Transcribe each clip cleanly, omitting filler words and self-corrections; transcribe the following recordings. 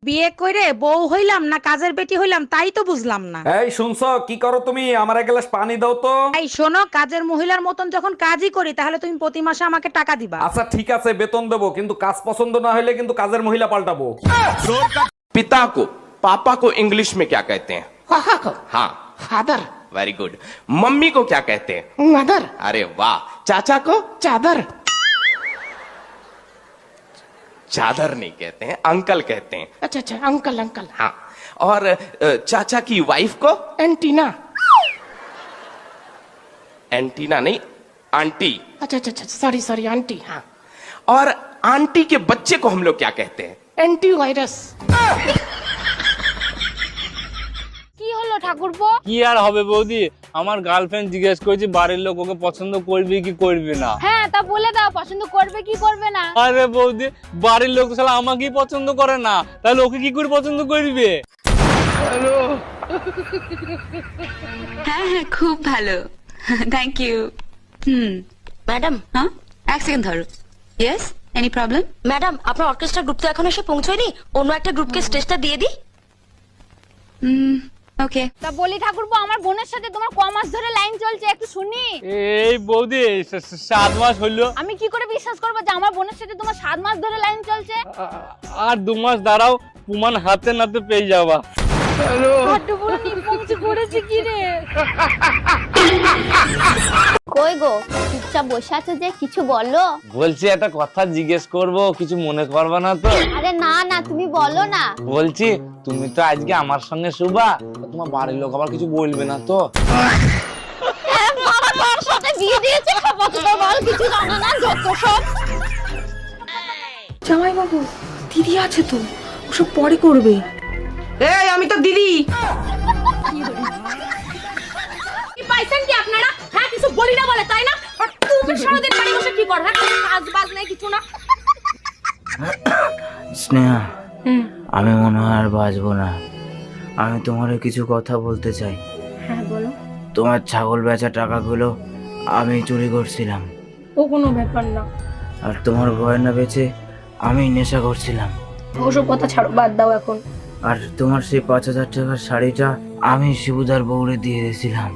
বিয়ে করে বউ হইলাম না কাজের বেটি হইলাম তাই তো বুঝলাম না। এই শুনছো কি করো তুমি? আমার এক গ্লাস পানি দাও তো। এই শোনো, কাজের মহিলার মতন যখন কাজই করি তাহলে তুমি প্রতি মাসে আমাকে টাকা দিবা। আচ্ছা ঠিক আছে, বেতন দেবো, কিন্তু কাজ পছন্দ না হলে কিন্তু কাজের মহিলা পাল্টাবো। पिता को पापा को इंग्लिश में क्या कहते हैं? पापा को हाँ, फादर, वेरी गुड। मम्मी को क्या कहते हैं? मदर, अरे वाह। चाचा को? चादर, चादर नहीं कहते हैं, अंकल कहते हैं। अच्छा अच्छा अंकल अंकल, हाँ, और चाचा की वाइफ को? एंटीना, एंटीना नहीं, आंटी। अच्छा अच्छा अच्छा सॉरी सॉरी आंटी, हाँ और आंटी के बच्चे को हम लोग क्या कहते हैं? Anti virus. কি হলো ঠাকুরপো? কি আর হবে বৌদি, আমার গার্লফ্রেন্ড জিজ্ঞেস করেছি বাড়ির লোক ওকে পছন্দ করবে কি করবে না। হ্যাঁ তা বলে দাও পছন্দ করবে কি করবে না। আরে বৌদি, বাড়ির লোক তো শালা আমাকেই পছন্দ করে না, তাহলে ওকে কি করে পছন্দ করবে? হ্যাঁ হ্যাঁ খুব ভালো, থ্যাংক ইউ। ম্যাডাম, হ্যাঁ এক সেকেন্ড ধরো। Yes, any problem? ম্যাডাম আপনার অর্কেস্ট্রা গ্রুপ তো এখন এসে পৌঁছয়নি, অন্য একটা গ্রুপকে স্টেজটা দিয়ে দিই। ওকে। তা বলি ঠাকুরপো, আমার বোনের সাথে তোমার ক মাস ধরে লাইন চলছে একটু শুনি। এই বৌদি 7 মাস হইলো। আমি কি করে বিশ্বাস করবো যে আমার বোনের সাথে তোমার 7 মাস ধরে লাইন চলছে? আর 2 মাস দাঁড়াও, প্রমাণ হাতে নাতে পেয়ে যাবা। বড্ড বড় নিপংস করেছে কি রে? কই গো চুপচাপ বসে আছো যে, কিছু বলো। বলছি একটা কথা জিজ্ঞেস করব, কিছু মনে করবে না তো? আরে না না তুমি বলো না। বলছি তুমি তো আজকে আমার সঙ্গে শুবা, তোমার বাড়ির লোক আবার কিছু বলবে না তো? বাবা তোর সাথে বিয়ে দিয়েছে খাবো তো বল, কিছু জানো না যত সব। জামাই বাবু, দিদি আছে তো, ওসব পরে করবে। এই আমি তো দিদি। কি পাইছেন কি আপনারা? হ্যাঁ কিছু বলি না বলে তাই না? আর তুমি সারাদিন বাড়ি বসে কি কর? হ্যাঁ কাজ বাজ নাই কিছু না। স্নেহা, আমি মনে হয় আর বাঁচবো না। আমি তোমার কিছু কথা বলতে চাই। হ্যাঁ বলো। তোমার ছাগল বেচা টাকাগুলো আমি চুরি করছিলাম, ও কোনো ব্যাপার না। আর তোমার গয়না বেচে আমি নেশা করছিলাম। ওসব কথা ছাড়ো, বাদ দাও এখন। আর তোমার সেই 5,000 টাকার শাড়িটা আমি শিবুদার বউরে দিয়ে দিয়েছিলাম।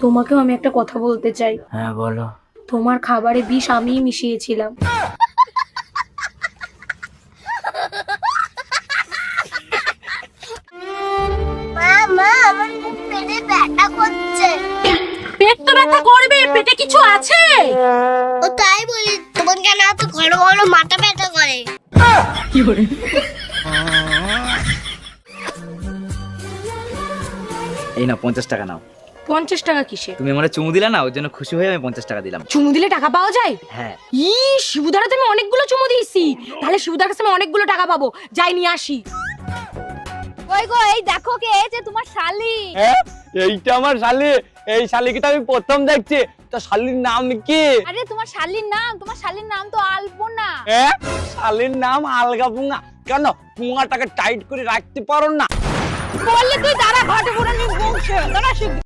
তোমাকেও আমি একটা কথা বলতে চাই। হ্যাঁ বলো। তোমার খাবারে বিষ আমিই মিশিয়েছিলাম। পেট তো ব্যথা করবে, পেটে কিছু আছে? ও তাই বলি, তোমার কেন এত ঘন ঘন মাথা ব্যথা করে? এই না 50 টাকা নাও। 50 টাকা কিসে? তুমি আমার চুমু দিলা না, ওর জন্য খুশি হয়ে আমি 50 টাকা দিলাম। চুমু দিলে টাকা পাওয়া যায়? হ্যাঁ। শিবুদারা তো আমি অনেকগুলো চুমু দিয়েছি, তাহলে শিবুদার কাছে আমি অনেকগুলো টাকা পাবো। যাই নিয়ে আসি। ওই গো এই দেখো কে, এই যে তোমার শালি। হ্যাঁ এইটা আমার শালি, এই শালিকে তো আমি প্রথম দেখছি। তো শালির নাম কি? আরে তোমার শালির নাম তো আলপনা। হ্যাঁ শালির নাম আলগা পুঙ্গা। কেন পুঙ্গাটাকে টাইট করে রাখতে পারো না? বললে তুই দাঁড়া, ঘটে পুরো নির্বংশ দাঁড়া।